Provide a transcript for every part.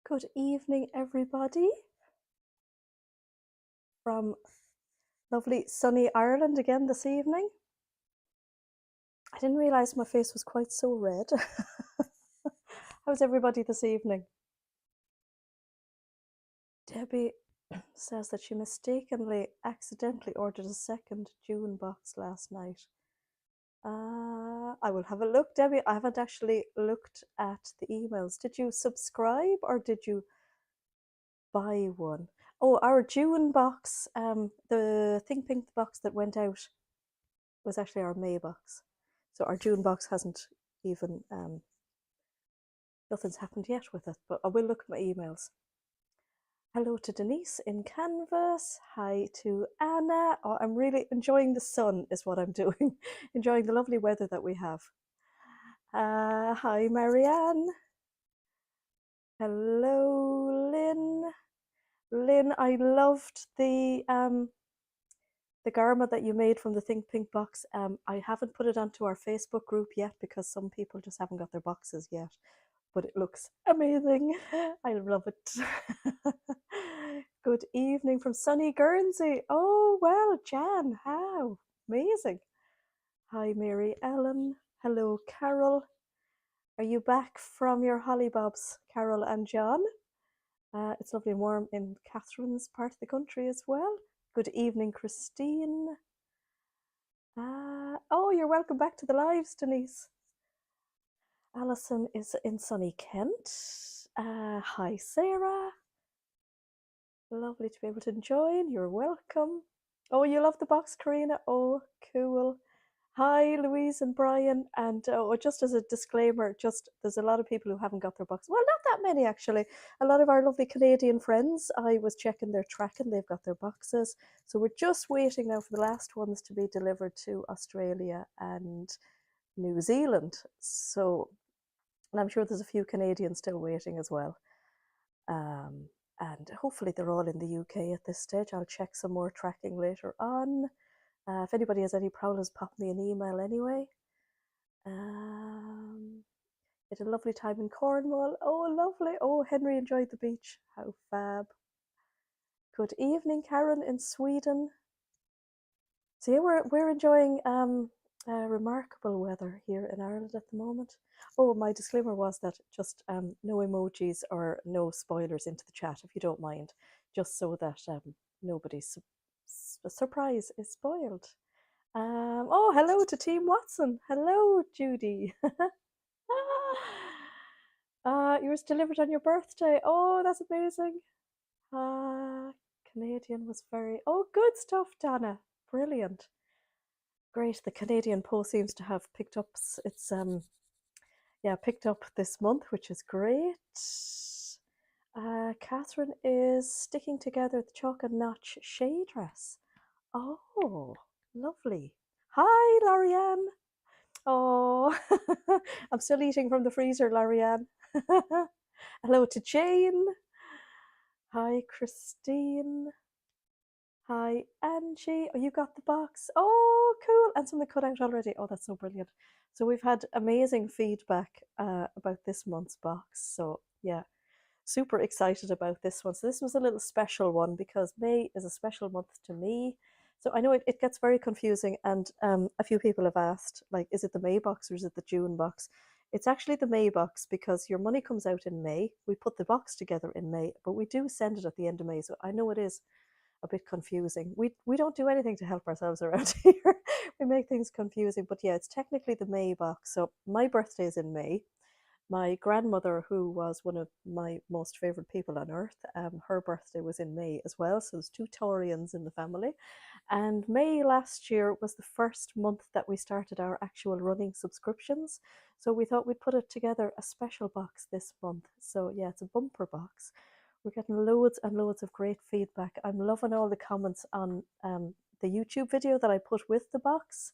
Good evening, everybody, from lovely sunny Ireland again this evening. I didn't realise my face was quite so red. How's everybody this evening? Debbie says that she mistakenly, accidentally ordered a second June box last night. I will have a look, Debbie. I haven't actually looked at the emails. Did you subscribe or did you buy one? Oh, our June box, the Think Pink box that went out was actually our May box. So our June box hasn't even, nothing's happened yet with it, but I will look at my emails. Hello to Denise in Canvas. Hi to Anna. Oh, I'm really enjoying the sun is what I'm doing. Enjoying the lovely weather that we have. Hi, Marianne. Hello, Lynn. Lynn, I loved the garment that you made from the Think Pink box. I haven't put it onto our Facebook group yet because some people just haven't got their boxes yet, but it looks amazing. I love it. Good evening from sunny Guernsey. Oh, well, Jan, how amazing. Hi, Mary Ellen. Hello, Carol. Are you back from your hollybobs, Carol and John? It's lovely and warm in Catherine's part of the country as well. Good evening, Christine. Oh, you're welcome back to the lives, Denise. Alison is in sunny Kent. Hi, Sarah. Lovely to be able to join. You're welcome. Oh, you love the box, Karina? Oh, cool. Hi, Louise and Brian. And just as a disclaimer, there's a lot of people who haven't got their box. Well, not that many, actually. A lot of our lovely Canadian friends, I was checking their tracking. They've got their boxes. So we're just waiting now for the last ones to be delivered to Australia and New Zealand. So, and I'm sure there's a few Canadians still waiting as well. And hopefully they're all in the UK at this stage. I'll check some more tracking later on. If anybody has any problems, pop me an email anyway. Had a lovely time in Cornwall. Oh, lovely. Oh, Henry enjoyed the beach. How fab. Good evening, Karen in Sweden. So yeah, we're enjoying remarkable weather here in Ireland at the moment. Oh, my disclaimer was that just no emojis or no spoilers into the chat, if you don't mind, just so that nobody's surprise is spoiled. Oh, hello to Team Watson. Hello, Judy. Yours delivered on your birthday. Oh, that's amazing. Canadian was very... Oh, good stuff, Dana. Brilliant. Great. The Canadian Post seems to have picked up its picked up this month, which is great. Catherine is sticking together the chalk and notch shade dress. Oh, lovely. Hi, Larianne. Oh, I'm still eating from the freezer, Larianne. Hello to Jane. Hi, Christine. Hi, Angie. Oh, you got the box. Oh, cool. And something cut out already. Oh, that's so brilliant. So we've had amazing feedback about this month's box. So yeah, super excited about this one. So this was a little special one because May is a special month to me. So I know it gets very confusing, and a few people have asked, like, is it the May box or is it the June box? It's actually the May box because your money comes out in May. We put the box together in May, but we do send it at the end of May. So I know it is a bit confusing. We don't do anything to help ourselves around here. We make things confusing, but yeah, it's technically the May box. So my birthday is in May. My grandmother, who was one of my most favourite people on earth, her birthday was in May as well. So there's two Taurians in the family. And May last year was the first month that we started our actual running subscriptions. So we thought we'd put it together a special box this month. So yeah, it's a bumper box. We're getting loads and loads of great feedback. I'm loving all the comments on the YouTube video that I put with the box.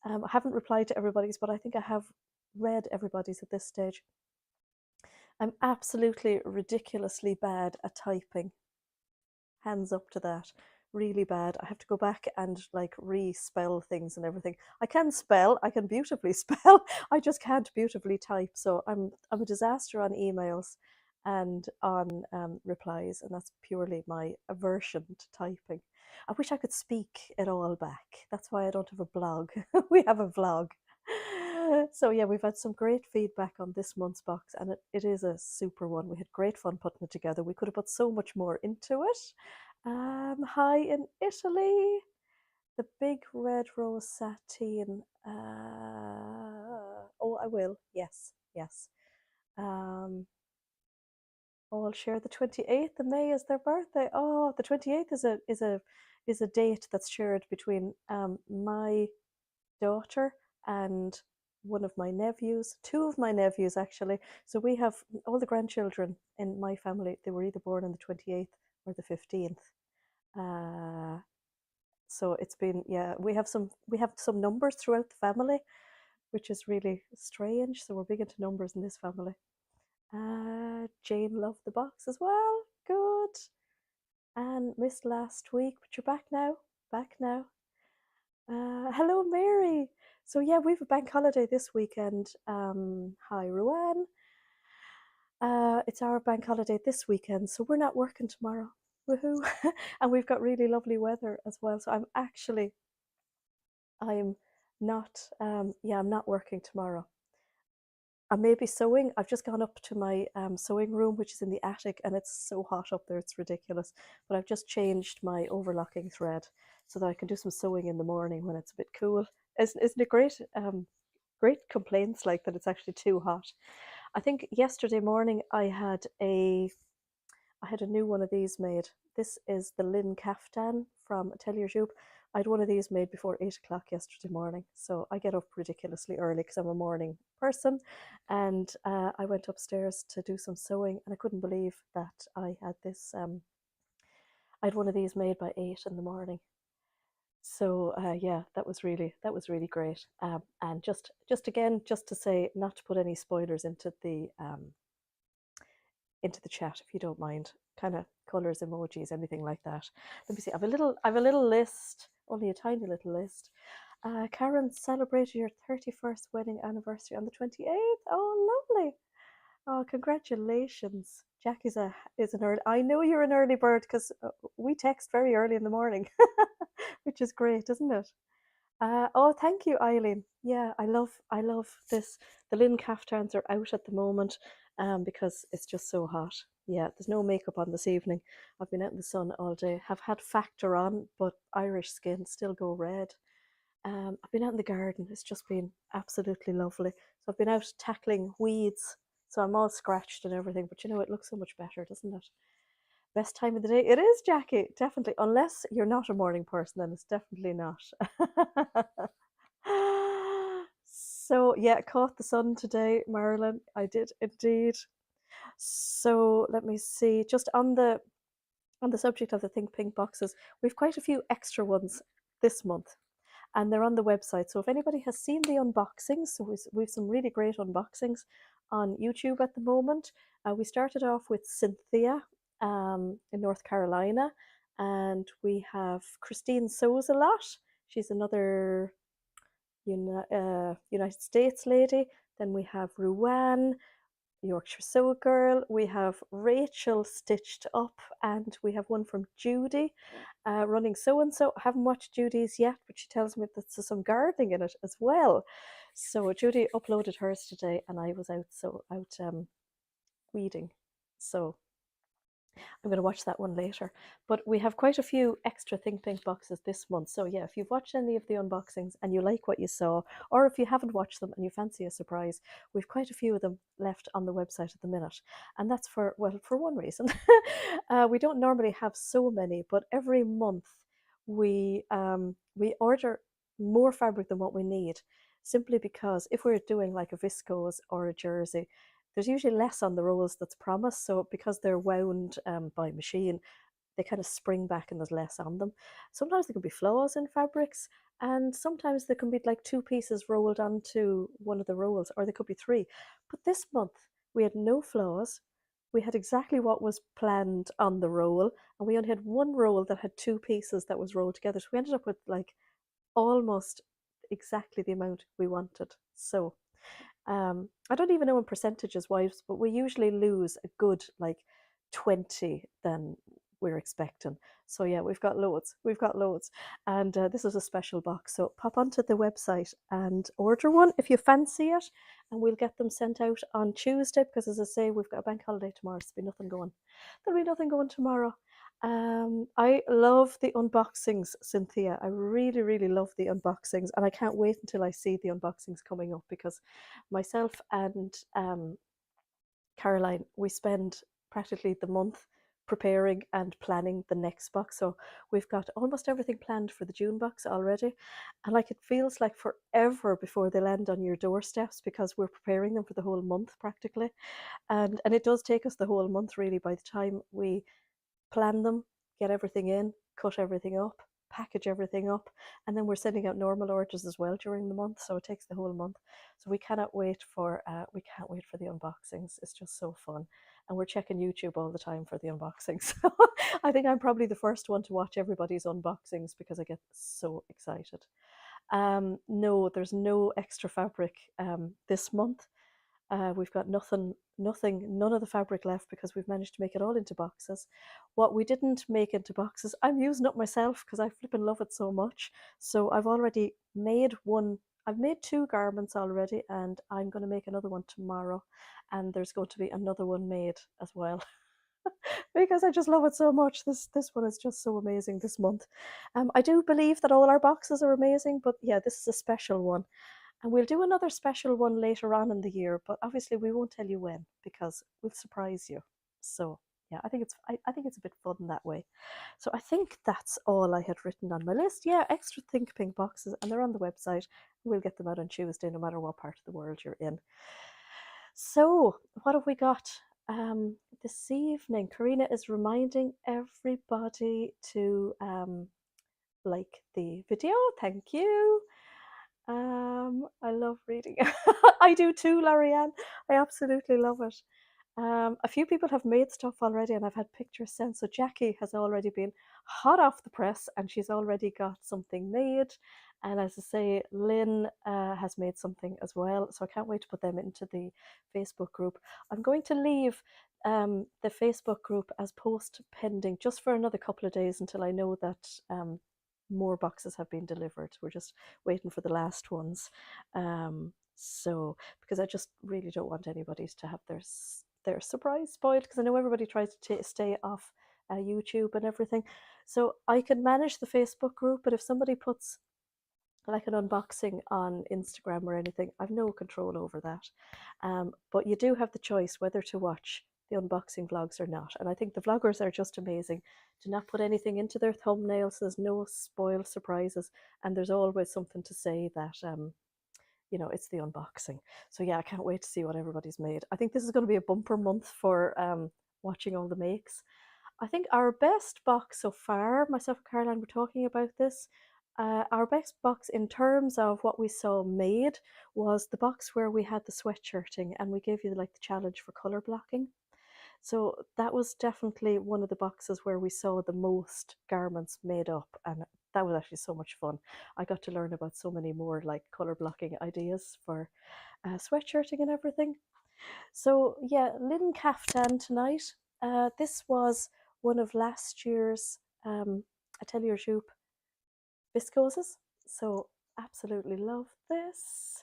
I haven't replied to everybody's, but I think I have read everybody's at this stage. I'm absolutely ridiculously bad at typing. Hands up to that. Really bad. I have to go back and like re-spell things and everything. I can spell, I can beautifully spell. I just can't beautifully type. So I'm a disaster on emails. and on replies, and that's purely my aversion to typing. I wish I could speak it all back. That's why I don't have a blog. We have a vlog. So yeah, we've had some great feedback on this month's box, and it is a super one. We had great fun putting it together. We could have put so much more into it. Hi in Italy, the big red rose sateen. Oh, I will. Yes, yes. All share the 28th of May as their birthday. Oh, the 28th is a date that's shared between my daughter and one of my nephews, two of my nephews actually. So we have all the grandchildren in my family. They were either born on the 28th or the 15th. Uh, so it's been, yeah, we have some numbers throughout the family, which is really strange. So we're big into numbers in this family. Jane loved the box as well. Good. And missed last week, but you're back now. Back now. Hello, Mary. So yeah, we have a bank holiday this weekend. Hi, Ruan. It's our bank holiday this weekend, so we're not working tomorrow. Woohoo! And we've got really lovely weather as well. So I'm not. Yeah, I'm not working tomorrow. I may be sewing. I've just gone up to my sewing room, which is in the attic, and it's so hot up there, it's ridiculous. But I've just changed my overlocking thread so that I can do some sewing in the morning when it's a bit cool. Isn't it great? Great complaints like that it's actually too hot. I think yesterday morning I had a new one of these made. This is the Lynn Kaftan from Atelier Joop. I had one of these made before 8 o'clock yesterday morning. So I get up ridiculously early because I'm a morning person. And I went upstairs to do some sewing, and I couldn't believe that I had this. I had one of these made by 8 in the morning. So yeah, that was really great. And just again, just to say, not to put any spoilers into the chat if you don't mind. Kind of colors, emojis, anything like that. Let me see. I have a little list, only a tiny little list. Karen celebrated your 31st wedding anniversary on the 28th. Oh, lovely. Oh, congratulations. Jack is an early. I know you're an early bird because we text very early in the morning, which is great, isn't it? Oh, thank you, Eileen. Yeah, I love this. The Lynn caftans are out at the moment, because it's just so hot. Yeah, there's no makeup on this evening. I've been out in the sun all day. Have had factor on, but Irish skin still go red. I've been out in the garden. It's just been absolutely lovely. So I've been out tackling weeds. So I'm all scratched and everything, but it looks so much better, doesn't it? Best time of the day. It is, Jackie, definitely. Unless you're not a morning person, then it's definitely not. So yeah, caught the sun today, Marilyn. I did indeed. So let me see. Just on the subject of the Think Pink boxes, we've quite a few extra ones this month, and they're on the website. So if anybody has seen the unboxings, so we've some really great unboxings on YouTube at the moment. We started off with Cynthia in North Carolina, and we have Christine Sews a lot. She's another United States lady. Then we have Ruan, Yorkshire Sew Girl. We have Rachel Stitched Up, and we have one from Judy, running so and so. I haven't watched Judy's yet, but she tells me that there's some gardening in it as well. So Judy uploaded hers today, and I was out weeding. So I'm going to watch that one later. But we have quite a few extra Think Pink boxes this month. So yeah, if you've watched any of the unboxings and you like what you saw, or if you haven't watched them and you fancy a surprise, we've quite a few of them left on the website at the minute. And that's for one reason. We don't normally have so many, but every month we order more fabric than what we need, simply because if we're doing like a viscose or a jersey, there's usually less on the rolls that's promised. So because they're wound by machine, they kind of spring back and there's less on them. Sometimes there can be flaws in fabrics, and sometimes there can be like two pieces rolled onto one of the rolls, or there could be three. But this month we had no flaws. We had exactly what was planned on the roll, and we only had one roll that had two pieces that was rolled together. So we ended up with like almost exactly the amount we wanted. So I don't even know in percentages wise, but we usually lose a good like 20 than we're expecting. So yeah, we've got loads. We've got loads. And this is a special box. So pop onto the website and order one if you fancy it. And we'll get them sent out on Tuesday because, as I say, we've got a bank holiday tomorrow. So there'll be nothing going. There'll be nothing going tomorrow. I love the unboxings, Cynthia. I really, really love the unboxings. And I can't wait until I see the unboxings coming up because myself and Caroline, we spend practically the month preparing and planning the next box. So we've got almost everything planned for the June box already. And like it feels like forever before they land on your doorsteps because we're preparing them for the whole month practically. And it does take us the whole month really by the time we plan them, get everything in, cut everything up, package everything up, and then we're sending out normal orders as well during the month. So it takes the whole month. So we can't wait for the unboxings. It's just so fun, and we're checking YouTube all the time for the unboxings. So I think I'm probably the first one to watch everybody's unboxings because I get so excited. No, there's no extra fabric this month. We've got none of the fabric left because we've managed to make it all into boxes. What we didn't make into boxes, I'm using up myself because I flipping love it so much. So I've already made one. I've made two garments already, and I'm going to make another one tomorrow. And there's going to be another one made as well because I just love it so much. This one is just so amazing this month. I do believe that all our boxes are amazing, but yeah, this is a special one. And we'll do another special one later on in the year, but obviously we won't tell you when because we'll surprise you. So yeah, I think it's a bit fun that way. So I think that's all I had written on my list. Yeah, extra Think Pink boxes, and they're on the website. We'll get them out on Tuesday, no matter what part of the world you're in. So what have we got? This evening, Karina is reminding everybody to like the video. Thank you. I love reading. I do too, Larianne. I absolutely love it. A few people have made stuff already, and I've had pictures sent. So Jackie has already been hot off the press, and she's already got something made. And as I say, Lynn has made something as well. So I can't wait to put them into the Facebook group. I'm going to leave the Facebook group as post pending just for another couple of days until I know that more boxes have been delivered. We're just waiting for the last ones. So because I just really don't want anybody to have their surprise spoiled because I know everybody tries to stay off YouTube and everything. So I can manage the Facebook group, but if somebody puts like an unboxing on Instagram or anything, I've no control over that. But you do have the choice whether to watch the unboxing vlogs or not. And I think the vloggers are just amazing. Do not put anything into their thumbnails. There's no spoiled surprises, and there's always something to say that it's the unboxing. So yeah, I can't wait to see what everybody's made. I think this is going to be a bumper month for watching all the makes. I think our best box so far, myself and Caroline were talking about this. Our best box in terms of what we saw made was the box where we had the sweatshirting and we gave you like the challenge for color blocking. So that was definitely one of the boxes where we saw the most garments made up, and that was actually so much fun. I got to learn about so many more like color blocking ideas for sweatshirting and everything. So yeah, Lynn Kaftan tonight. This was one of last year's Atelier Joupe viscoses. So absolutely love this.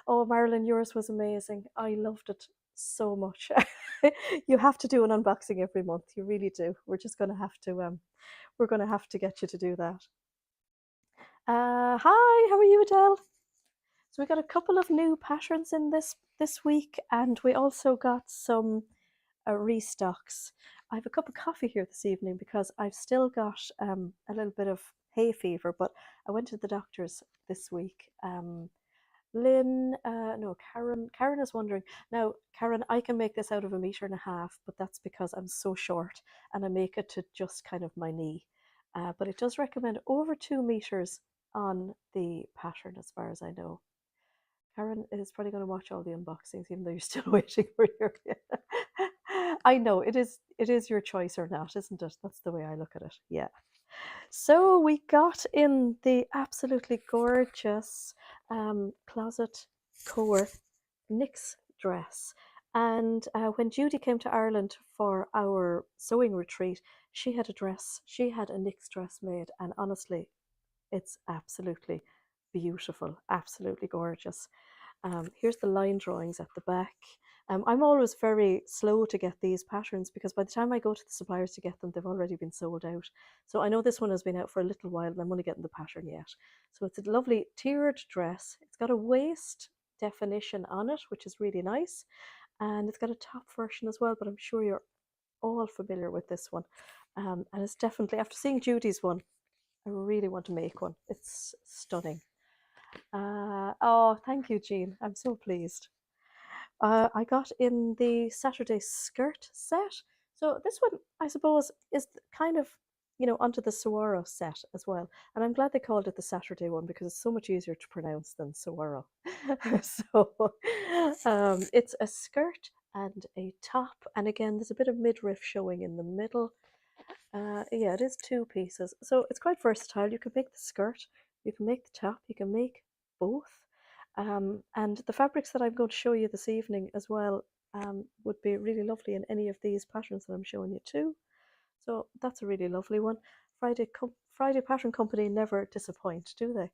Oh, Marilyn, yours was amazing. I loved it so much. You have to do an unboxing every month. You really do. We're gonna have to get you to do that. Hi, how are you, Adele? So we got a couple of new patterns in this week, and we also got some restocks. I have a cup of coffee here this evening because I've still got a little bit of hay fever, but I went to the doctor's this week. Lynn, no, Karen is wondering. Now, Karen, I can make this out of 1.5 meters, but that's because I'm so short and I make it to just kind of my knee. But it does recommend over 2 meters on the pattern, as far as I know. Karen is probably going to watch all the unboxings, even though you're still waiting for your. I know it is your choice or not, isn't it? That's the way I look at it. Yeah. So we got in the absolutely gorgeous closet core Nick's dress. And when Judy came to Ireland for our sewing retreat, she had a dress. She had a Nick's dress made, and honestly, it's absolutely beautiful, absolutely gorgeous. Here's the line drawings at the back. I'm always very slow to get these patterns because by the time I go to the suppliers to get them, they've already been sold out. So I know this one has been out for a little while and I'm only getting the pattern yet. So it's a lovely tiered dress. It's got a waist definition on it, which is really nice. And it's got a top version as well, but I'm sure you're all familiar with this one. And it's definitely, after seeing Judy's one, I really want to make one. It's stunning. Oh, thank you, Jean. I'm so pleased. I got in the Saturday skirt set. So this one, I suppose, is kind of, onto the Saguaro set as well. And I'm glad they called it the Saturday one because it's so much easier to pronounce than Saguaro. So it's a skirt and a top. And again, there's a bit of midriff showing in the middle. Yeah, it is two pieces. So it's quite versatile. You can make the skirt, you can make the top, you can make both. And the fabrics that I'm going to show you this evening as well would be really lovely in any of these patterns that I'm showing you too. So that's a really lovely one. Friday Pattern Company never disappoint, do they?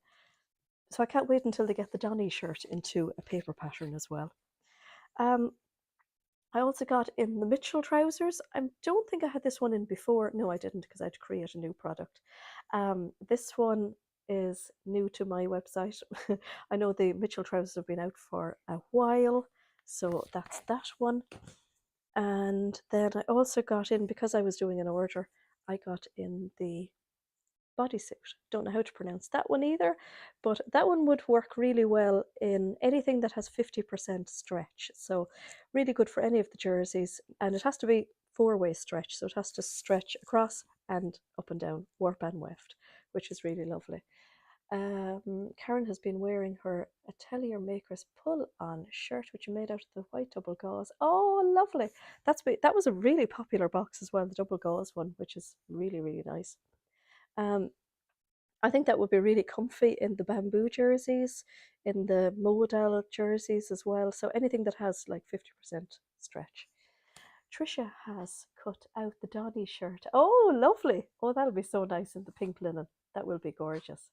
So I can't wait until they get the Donny shirt into a paper pattern as well. Um, I also got in the Mitchell trousers. I don't think I had this one in before. No, I didn't because I had to create a new product. This one is new to my website. I know the Mitchell trousers have been out for a while, so that's that one. And then I also got in, because I was doing an order, I got in the bodysuit. Don't know how to pronounce that one either, but that one would work really well in anything that has 50% stretch. So really good for any of the jerseys, and it has to be four-way stretch, so it has to stretch across and up and down, warp and weft, which is really lovely. Karen has been wearing her Atelier Maker's pull-on shirt, which is made out of the white double gauze. Oh, lovely! That was a really popular box as well, the double gauze one, which is really, really nice. I think that would be really comfy in the bamboo jerseys, in the modal jerseys as well. So anything that has like 50% stretch. Trisha has cut out the Donny shirt. Oh, lovely. Oh, that'll be so nice in the pink linen. That will be gorgeous.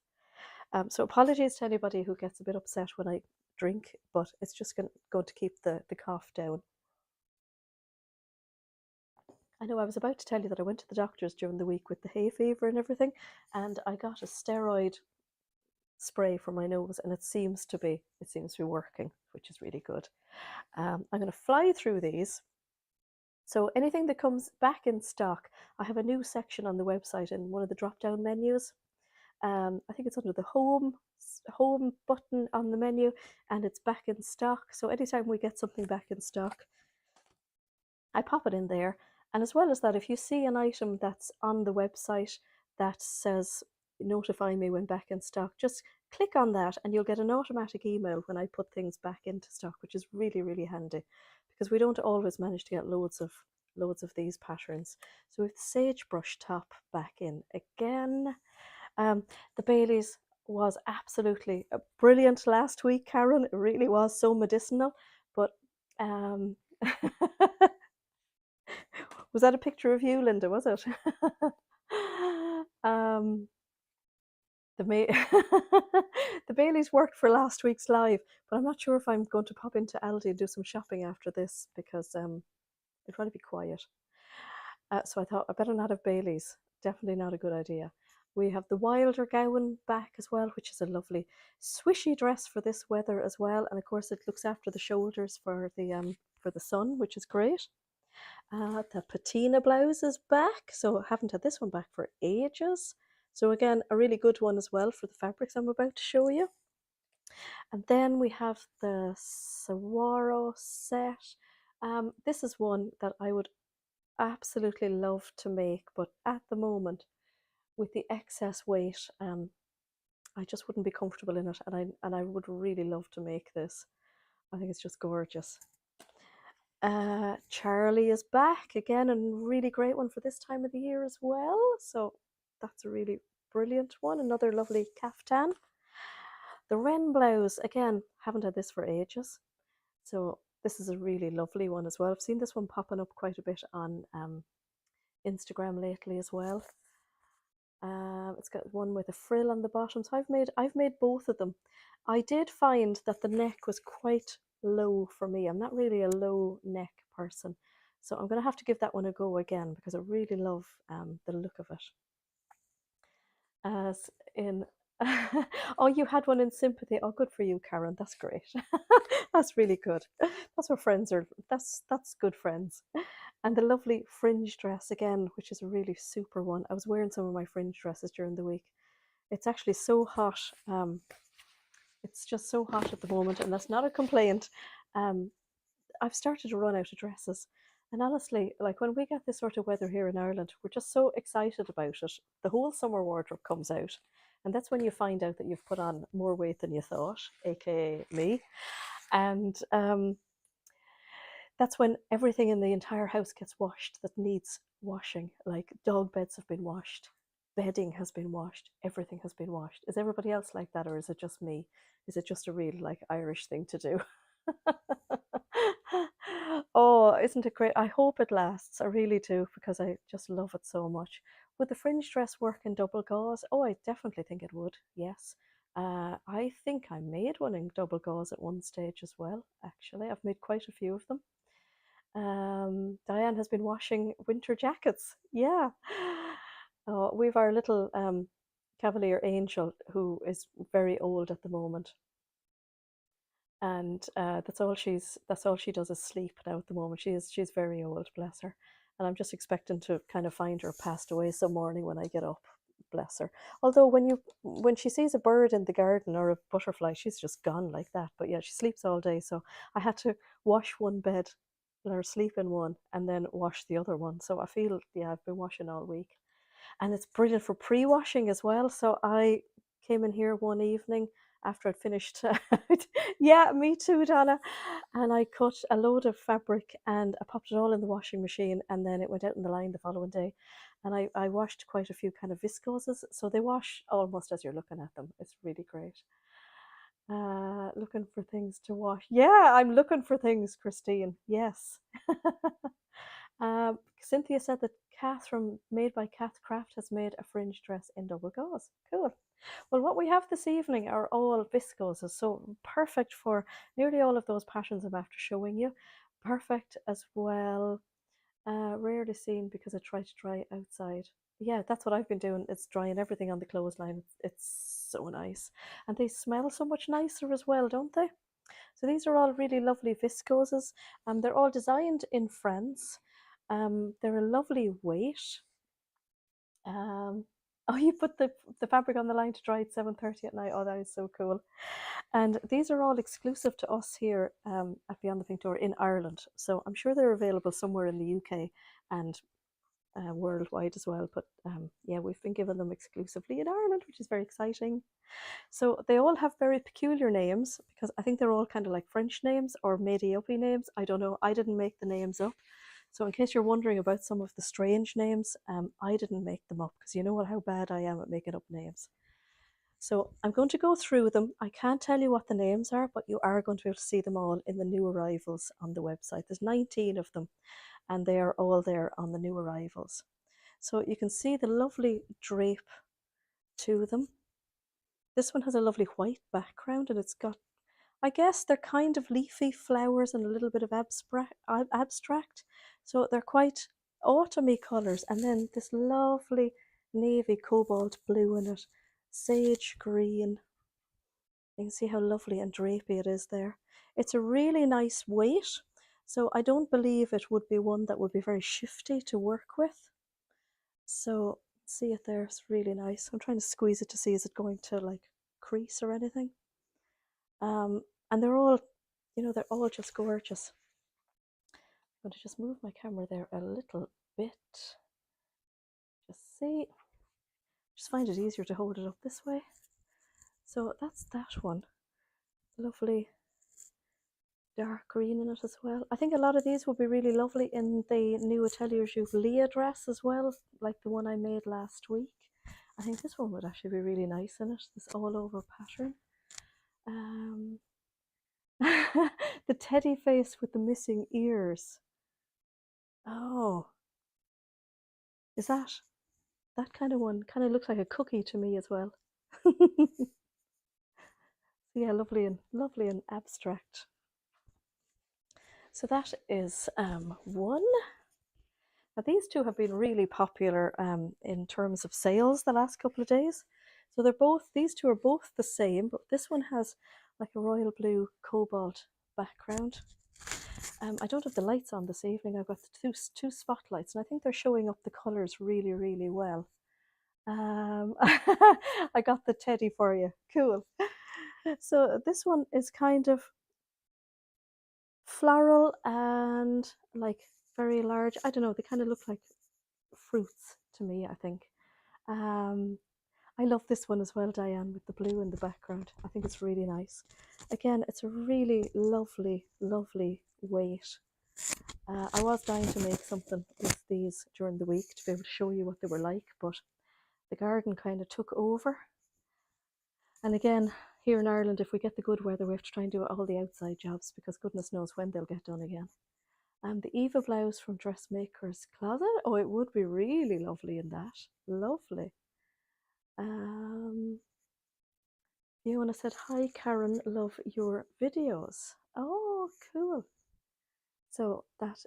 So apologies to anybody who gets a bit upset when I drink, but it's just going to keep the cough down. I know I was about to tell you that I went to the doctors during the week with the hay fever and everything, and I got a steroid spray for my nose, and it seems to be working, which is really good. I'm going to fly through these. So anything that comes back in stock, I have a new section on the website in one of the drop down menus. I think it's under the home button on the menu, and it's back in stock. So anytime we get something back in stock, I pop it in there. And as well as that, if you see an item that's on the website that says notify me when back in stock, just click on that and you'll get an automatic email when I put things back into stock, which is really, really handy because we don't always manage to get loads of these patterns. So with sagebrush top back in again. The Baileys was absolutely brilliant last week, Karen. It really was so medicinal. But was that a picture of you, Linda? Was it? The the Baileys worked for last week's live, but I'm not sure if I'm going to pop into Aldi and do some shopping after this because it'd probably be quiet. So I thought I better not have Baileys. Definitely not a good idea. We have the Wilder gown back as well, which is a lovely swishy dress for this weather as well, and of course it looks after the shoulders for the sun, which is great. The patina blouse is back, so I haven't had this one back for ages. So again, a really good one as well for the fabrics I'm about to show you. And then we have the Saguaro set. This is one that I would absolutely love to make, but at the moment, with the excess weight, I just wouldn't be comfortable in it, and I would really love to make this. I think it's just gorgeous. Charlie is back again, and really great one for this time of the year as well. So that's a really brilliant one. Another lovely caftan. The Wren blouse, again, haven't had this for ages. So this is a really lovely one as well. I've seen this one popping up quite a bit on Instagram lately as well. It's got one with a frill on the bottom. So I've made both of them. I did find that the neck was quite low for me. I'm not really a low neck person. So I'm going to have to give that one a go again because I really love the look of it. As in, oh, you had one in sympathy. Oh, good for you, Karen. That's great. That's really good. That's what friends are. That's good friends. And the lovely fringe dress again, which is a really super one. I was wearing some of my fringe dresses during the week. It's actually so hot. It's just so hot at the moment, and that's not a complaint. Um, I've started to run out of dresses. And honestly, like when we get this sort of weather here in Ireland, we're just so excited about it. The whole summer wardrobe comes out. And that's when you find out that you've put on more weight than you thought, aka me. And that's when everything in the entire house gets washed that needs washing. Like dog beds have been washed, bedding has been washed, everything has been washed. Is everybody else like that, or is it just me? Is it just a real like Irish thing to do? Oh, isn't it great? I hope it lasts. I really do because I just love it so much. Would the fringe dress work in double gauze? Oh, I definitely think it would. Yes. I think I made one in double gauze at one stage as well. Actually, I've made quite a few of them. Diane has been washing winter jackets. Yeah. Oh, we've our little Cavalier Angel who is very old at the moment, and that's all she does is sleep now at the moment. She's very old, bless her, and I'm just expecting to kind of find her passed away some morning when I get up, bless her. Although when she sees a bird in the garden or a butterfly, she's just gone like that. But yeah, she sleeps all day, so I had to wash one bed, let her sleep in one, and then wash the other one. So I feel, yeah, I've been washing all week, and it's brilliant for pre-washing as well. So I came in here one evening after I'd finished. Yeah, me too, Donna. And I cut a load of fabric and I popped it all in the washing machine, and then it went out in the line the following day. And I washed quite a few kind of viscoses, so they wash almost as you're looking at them. It's really great. Looking for things to wash. Yeah, I'm looking for things, Christine. Yes. Cynthia said that Kath from Made by Kath Craft has made a fringe dress in double gauze. Cool. Well, what we have this evening are all viscoses, so perfect for nearly all of those patterns I'm after showing you. Perfect as well. Rarely seen because I try to dry outside. Yeah, that's what I've been doing. It's drying everything on the clothesline. It's so nice. And they smell so much nicer as well, don't they? So these are all really lovely viscoses. They're all designed in France. They're a lovely weight. Um, oh, you put the fabric on the line to dry at 7:30 at night. Oh, that is so cool. And these are all exclusive to us here at Beyond the Pink Door in Ireland. So I'm sure they're available somewhere in the UK and worldwide as well. But yeah, we've been given them exclusively in Ireland, which is very exciting. So they all have very peculiar names because I think they're all kind of like French names or made-up names. I don't know. I didn't make the names up. So in case you're wondering about some of the strange names, I didn't make them up because you know how bad I am at making up names. So I'm going to go through them. I can't tell you what the names are, but you are going to be able to see them all in the new arrivals on the website. There's 19 of them, and they are all there on the new arrivals. So you can see the lovely drape to them. This one has a lovely white background, and it's got, I guess they're kind of leafy flowers and a little bit of abstract. So they're quite autumny colours. And then this lovely navy cobalt blue in it, sage green. You can see how lovely and drapey it is there. It's a really nice weight. So I don't believe it would be one that would be very shifty to work with. So see it there, it's really nice. I'm trying to squeeze it to see is it going to like crease or anything. And they're all, you know, they're all just gorgeous. I'm going to just move my camera there a little bit. Just see. Just find it easier to hold it up this way. So that's that one. Lovely dark green in it as well. I think a lot of these will be really lovely in the new Atelier Jubilee dress as well, like the one I made last week. I think this one would actually be really nice in it, this all over pattern. The the teddy face with the missing ears. Oh, is that kind of one? Kind of looks like a cookie to me as well. Yeah, lovely and abstract. So that is one. Now these two have been really popular in terms of sales the last couple of days. So these two are both the same, but this one has like a royal blue cobalt background. I don't have the lights on this evening. I've got two spotlights, and I think they're showing up the colours really, really well. I got the teddy for you. Cool. So this one is kind of floral and like very large. I don't know, they kind of look like fruits to me, I think. Um, I love this one as well, Diane, with the blue in the background. I think it's really nice. Again, it's a really lovely, lovely weight. I was dying to make something with these during the week to be able to show you what they were like, but the garden kind of took over. And again, here in Ireland, if we get the good weather, we have to try and do all the outside jobs because goodness knows when they'll get done again. And the Eva blouse from Dressmaker's Closet. Oh, it would be really lovely in that. Lovely. Fiona said, hi, Karen, love your videos. Oh, cool. So that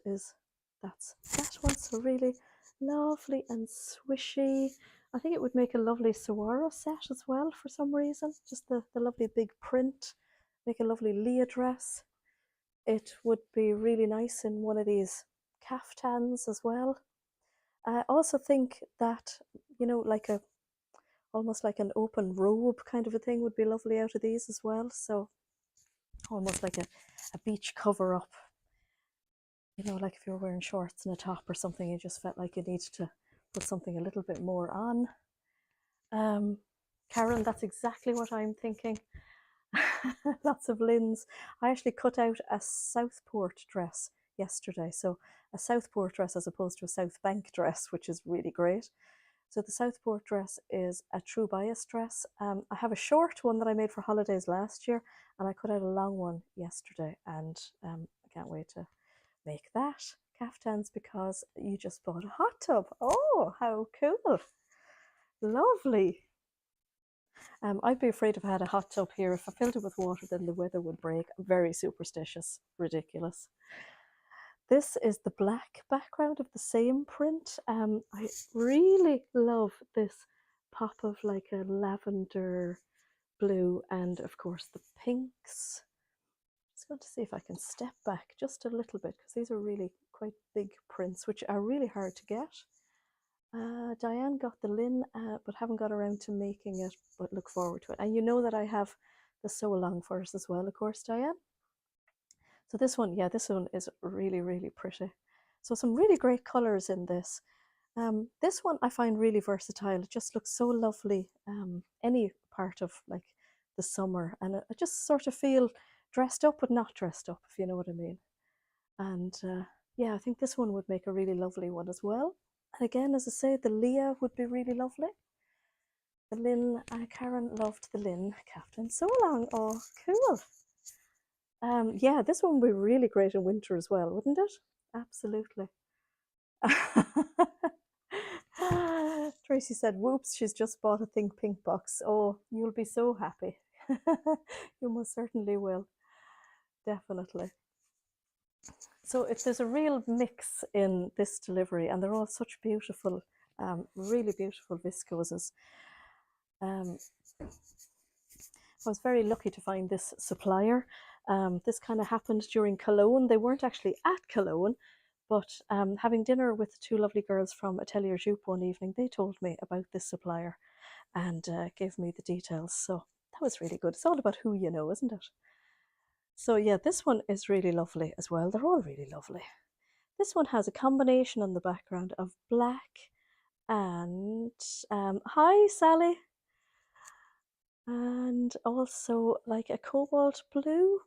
one's so really lovely and swishy. I think it would make a lovely saguaro set as well for some reason. Just the lovely big print, make a lovely Leah dress. It would be really nice in one of these caftans as well. I also think that, you know, like almost like an open robe kind of a thing would be lovely out of these as well. So almost like a beach cover up. You know, like if you were wearing shorts and a top or something, you just felt like you needed to put something a little bit more on. Karen, that's exactly what I'm thinking. Lots of Lynn's. I actually cut out a Southport dress yesterday. So a Southport dress as opposed to a South Bank dress, which is really great. So the Southport dress is a true bias dress. I have a short one that I made for holidays last year, and I cut out a long one yesterday, and I can't wait to make that caftans because you just bought a hot tub. Oh, how cool. Lovely. I'd be afraid if I had a hot tub here. If I filled it with water, then the weather would break. I'm very superstitious. Ridiculous. This is the black background of the same print. I really love this pop of like a lavender blue and of course the pinks. Just going to see if I can step back just a little bit because these are really quite big prints which are really hard to get. Diane got the Lynn but haven't got around to making it, but look forward to it. And you know that I have the sew along for us as well, of course, Diane. So this one, yeah, this one is really, really pretty. So some really great colours in this. This one I find really versatile. It just looks so lovely any part of like the summer, and I just sort of feel dressed up but not dressed up, if you know what I mean. And yeah, I think this one would make a really lovely one as well. And again, as I say, the Leah would be really lovely. The Lynn, Karen loved the Lynn caftan. So long. Oh, cool. Yeah, this one would be really great in winter as well, wouldn't it? Absolutely. Tracy said, whoops, she's just bought a Think Pink box. Oh, you'll be so happy. You most certainly will. Definitely. So there's a real mix in this delivery, and they're all such beautiful, really beautiful viscoses. I was very lucky to find this supplier. This kind of happened during Cologne. They weren't actually at Cologne, but having dinner with two lovely girls from Atelier Jupe one evening, they told me about this supplier and gave me the details. So that was really good. It's all about who you know, isn't it? So yeah, this one is really lovely as well. They're all really lovely. This one has a combination on the background of black and, hi Sally, and also like a cobalt blue,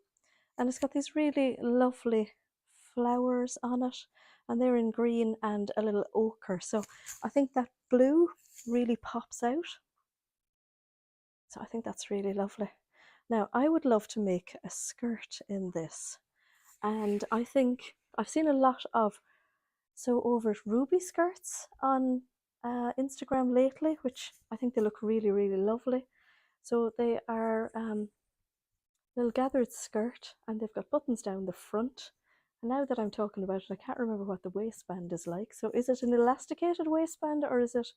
and it's got these really lovely flowers on it, and they're in green and a little ochre, so I think that blue really pops out. So I think that's really lovely. Now I would love to make a skirt in this, And I think I've seen a lot of so over ruby skirts on Instagram lately, which I think they look really, really lovely. So they are little gathered skirt and they've got buttons down the front. And now that I'm talking about it, I can't remember what the waistband is like. So is it an elasticated waistband or is it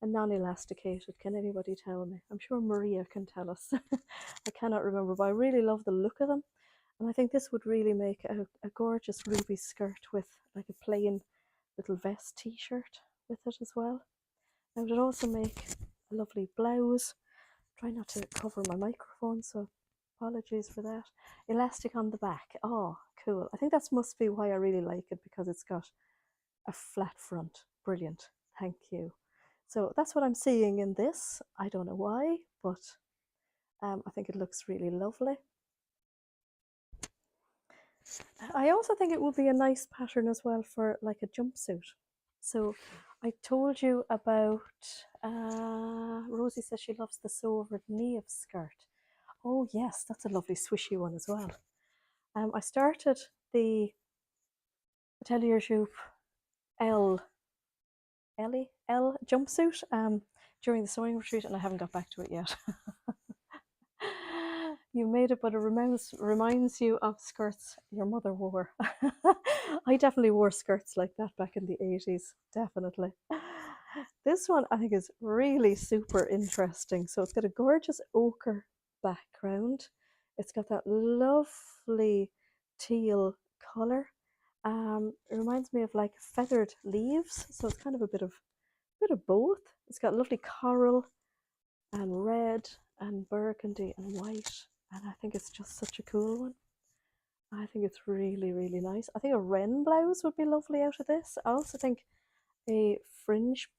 a non-elasticated? Can anybody tell me? I'm sure Maria can tell us. I cannot remember, but I really love the look of them. And I think this would really make a gorgeous ruby skirt with like a plain little vest t-shirt with it as well. I would also make a lovely blouse. Try not to cover my microphone, so apologies for that. Elastic on the back. Oh, cool. I think that must be why I really like it, because it's got a flat front. Brilliant. Thank you. So that's what I'm seeing in this. I don't know why, but I think it looks really lovely. I also think it would be a nice pattern as well for like a jumpsuit. So I told you about, Rosie says she loves the sew over knee of skirt. Oh yes, that's a lovely swishy one as well. I started the Atelier Jupe L jumpsuit during the sewing retreat, and I haven't got back to it yet. You made it, but it reminds you of skirts your mother wore. I definitely wore skirts like that back in the 80s, definitely. This one I think is really super interesting. So it's got a gorgeous ochre background. It's got that lovely teal colour. It reminds me of like feathered leaves, so it's kind of a bit of both. It's got lovely coral and red and burgundy and white, and I think it's just such a cool one. I think it's really, really nice. I think a wren blouse would be lovely out of this. I also think a fringe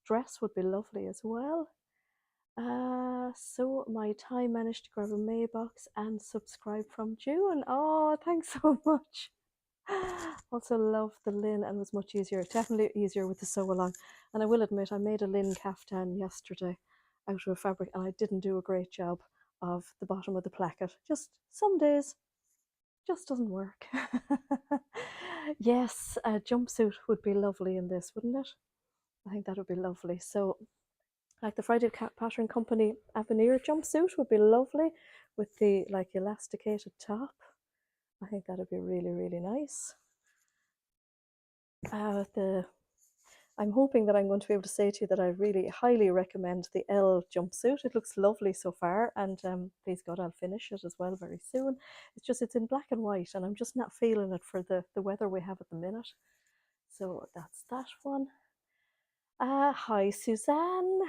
dress would be lovely as well. So my time managed to grab a mailbox and subscribe from June. Oh, thanks so much. Also love the linen, and was much easier, definitely easier with the sew along. And I will admit, I made a linen caftan yesterday out of a fabric, and I didn't do a great job of the bottom of the placket. Just some days just doesn't work. Yes, a jumpsuit would be lovely in this, wouldn't it? I think that would be lovely. So like the Friday Pattern Company Avenir jumpsuit would be lovely with the like elasticated top. I think that would be really, really nice. I'm hoping that I'm going to be able to say to you that I really highly recommend the L jumpsuit. It looks lovely so far, and please God, I'll finish it as well very soon. It's in black and white, and I'm just not feeling it for the weather we have at the minute. So that's that one. Hi Suzanne.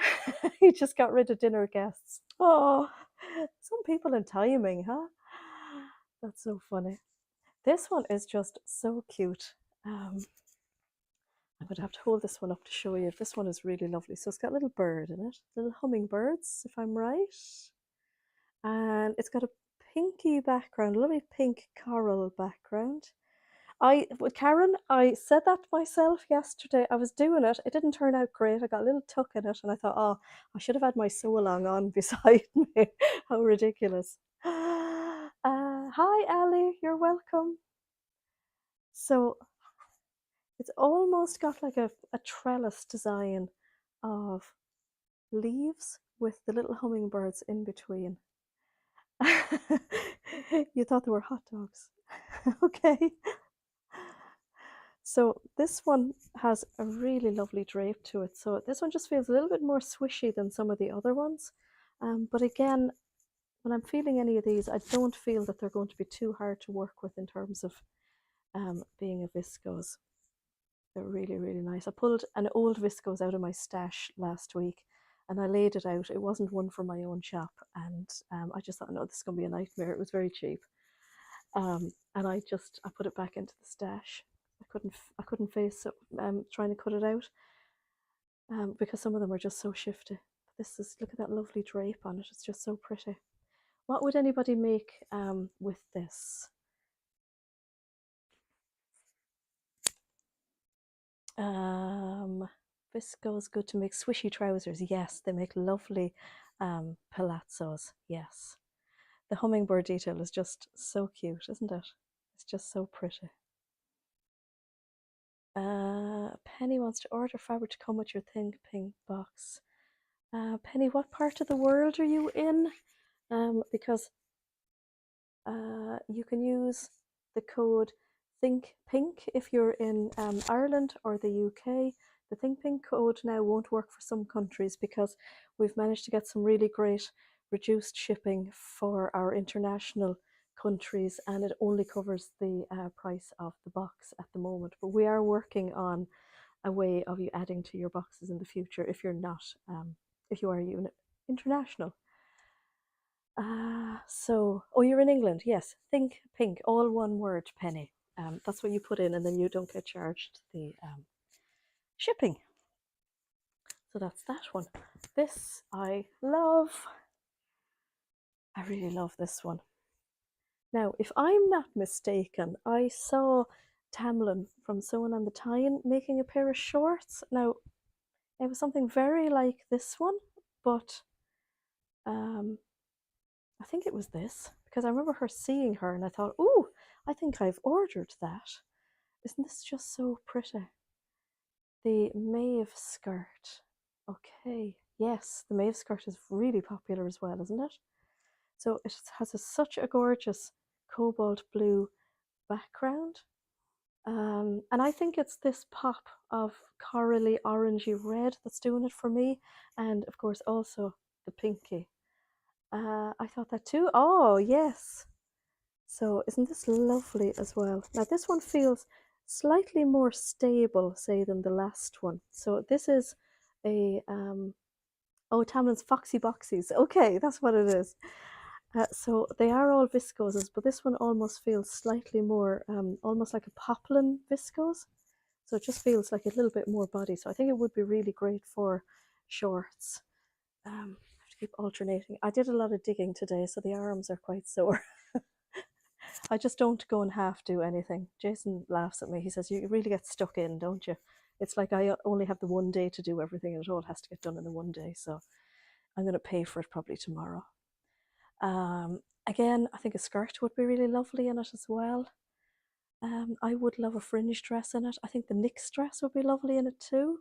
You just got rid of dinner guests. Oh, some people in timing, huh? That's so funny. This one is just so cute. I'm going to have to hold this one up to show you. This one is really lovely. So it's got a little bird in it, little hummingbirds, if I'm right. And it's got a pinky background, lovely pink coral background. Karen, I said that myself yesterday. I was doing it. It didn't turn out great. I got a little tuck in it, and I thought, oh, I should have had my sew along on beside me. How ridiculous. Hi, Ali. You're welcome. So it's almost got like a trellis design of leaves with the little hummingbirds in between. You thought they were hot dogs. Okay. So this one has a really lovely drape to it. So this one just feels a little bit more swishy than some of the other ones. But again, when I'm feeling any of these, I don't feel that they're going to be too hard to work with in terms of being a viscose. They're really, really nice. I pulled an old viscose out of my stash last week and I laid it out. It wasn't one from my own shop, and I just thought, no, this is going to be a nightmare. It was very cheap. And I put it back into the stash. I couldn't face it, trying to cut it out because some of them are just so shifty. Look at that lovely drape on it. It's just so pretty. What would anybody make with this? Viscose good to make swishy trousers. Yes, they make lovely palazzos. Yes, the hummingbird detail is just so cute, isn't it? It's just so pretty. Penny wants to order fabric to come with your Think Pink box. Penny, what part of the world are you in? Because you can use the code Think Pink if you're in Ireland or the UK. The Think Pink code now won't work for some countries because we've managed to get some really great reduced shipping for our international countries, and it only covers the price of the box at the moment. But we are working on a way of you adding to your boxes in the future if you're not, if you are international. Oh, you're in England, yes. Think Pink, all one word, Penny. That's what you put in, and then you don't get charged the shipping. So that's that one. This I love. I really love this one. Now, if I'm not mistaken, I saw Tamlin from Sewing on the Tyne making a pair of shorts. Now, it was something very like this one, but I think it was this because I remember her seeing her and I thought, ooh, I think I've ordered that. Isn't this just so pretty? The Maeve skirt. Okay, yes, the Maeve skirt is really popular as well, isn't it? So it has such a gorgeous cobalt blue background. And I think it's this pop of corally orangey red that's doing it for me. And of course also the pinky. I thought that too. Oh, yes. So isn't this lovely as well? Now this one feels slightly more stable, say, than the last one. So this is a, oh, Tamlin's Foxy Boxies. Okay, that's what it is. So they are all viscoses, but this one almost feels slightly more, almost like a poplin viscose. So it just feels like a little bit more body. So I think it would be really great for shorts. I have to keep alternating. I did a lot of digging today, so the arms are quite sore. I just don't go and half do anything. Jason laughs at me. He says, you really get stuck in, don't you? It's like I only have the one day to do everything, and it all has to get done in the one day. So I'm going to pay for it probably tomorrow. Again, I think a skirt would be really lovely in it as well. I would love a fringe dress in it. I think the Nyx dress would be lovely in it too.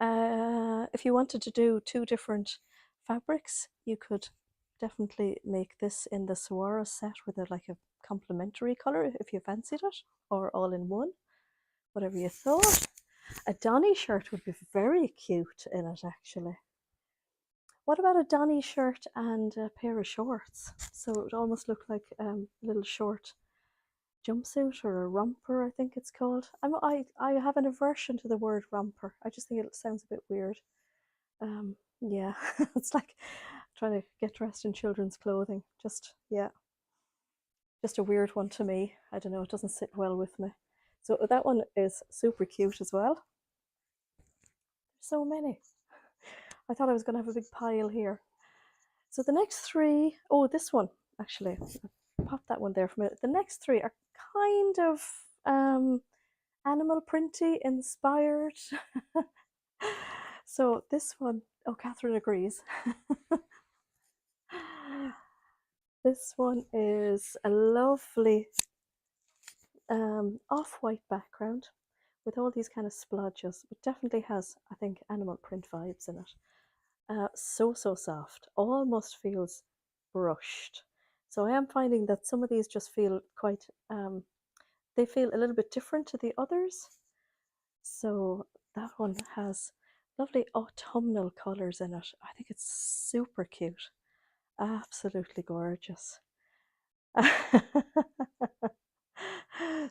If you wanted to do two different fabrics, you could definitely make this in the Sawara set with like a complementary color if you fancied it, or all in one, whatever you thought. A Donny shirt would be very cute in it, actually. What about a Donny shirt and a pair of shorts? So it would almost look like a little short jumpsuit or a romper, I think it's called. I have an aversion to the word romper. I just think it sounds a bit weird. Yeah, it's like trying to get dressed in children's clothing. Just, yeah, just a weird one to me. I don't know, it doesn't sit well with me. So that one is super cute as well. There's so many. I thought I was going to have a big pile here. So the next three, oh, this one, actually, pop that one there for a minute. The next three are kind of animal printy inspired. So this one, oh, Catherine agrees. This one is a lovely off-white background with all these kind of splodges. It definitely has, I think, animal print vibes in it. So soft, almost feels brushed. So I am finding that some of these just feel quite, they feel a little bit different to the others. So that one has lovely autumnal colours in it. I think it's super cute. Absolutely gorgeous.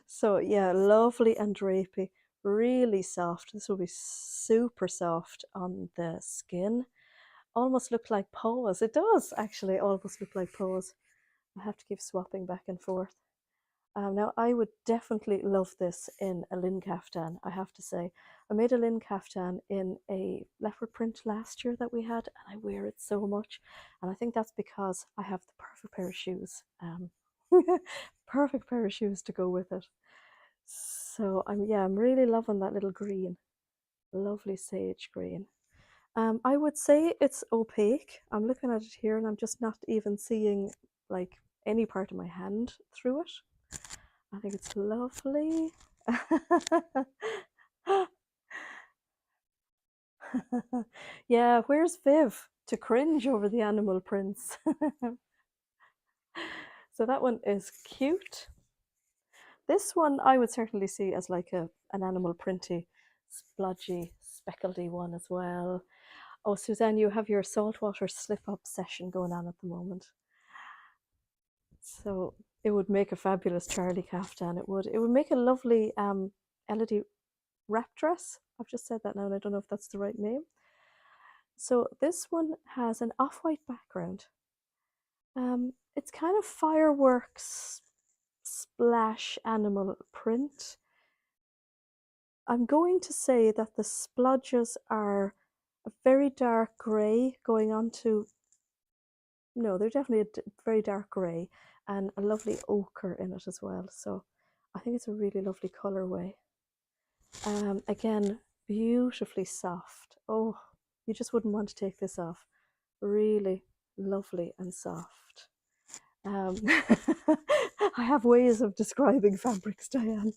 So yeah, lovely and drapey, really soft. This will be super soft on the skin. Almost look like paws. It does actually almost look like paws. I have to keep swapping back and forth. Now I would definitely love this in a lin kaftan, I have to say. I made a lin kaftan in a leopard print last year that we had, and I wear it so much. And I think that's because I have the perfect pair of shoes. Perfect pair of shoes to go with it. So I'm really loving that little green. Lovely sage green. I would say it's opaque. I'm looking at it here and I'm just not even seeing like any part of my hand through it. I think it's lovely. Yeah, where's Viv to cringe over the animal prints? So that one is cute. This one I would certainly see as like an animal printy, splodgy, speckledy one as well. Oh, Suzanne, you have your saltwater slip-up session going on at the moment. So it would make a fabulous Charlie caftan. It would. It would make a lovely Elodie wrap dress. I've just said that now, and I don't know if that's the right name. So this one has an off-white background. It's kind of fireworks splash animal print. I'm going to say that the splodges are a very dark grey going on to, no, they're definitely a very dark grey and a lovely ochre in it as well. So I think it's a really lovely colourway. Again, beautifully soft. Oh, you just wouldn't want to take this off. Really lovely and soft. I have ways of describing fabrics, Diane.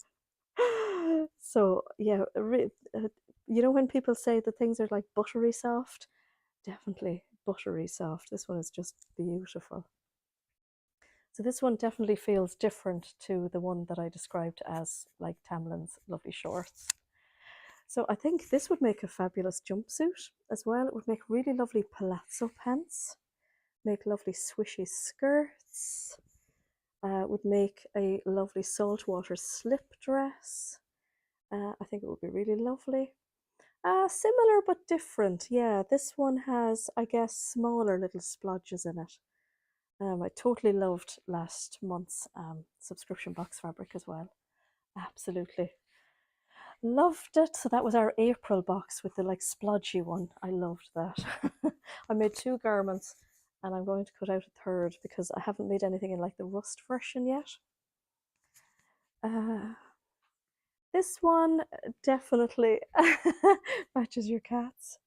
So yeah, you know when people say that things are like buttery soft, definitely buttery soft. This one is just beautiful. So this one definitely feels different to the one that I described as like Tamlin's lovely shorts. So I think this would make a fabulous jumpsuit as well. It would make really lovely palazzo pants, make lovely swishy skirts, would make a lovely saltwater slip dress. I think it would be really lovely. Similar but different. Yeah, this one has, I guess, smaller little splodges in it. I totally loved last month's subscription box fabric as well. Absolutely. Loved it. So that was our April box with the like splodgy one. I loved that. I made 2 garments and I'm going to cut out a third because I haven't made anything in like the rust version yet. This one definitely matches your cats.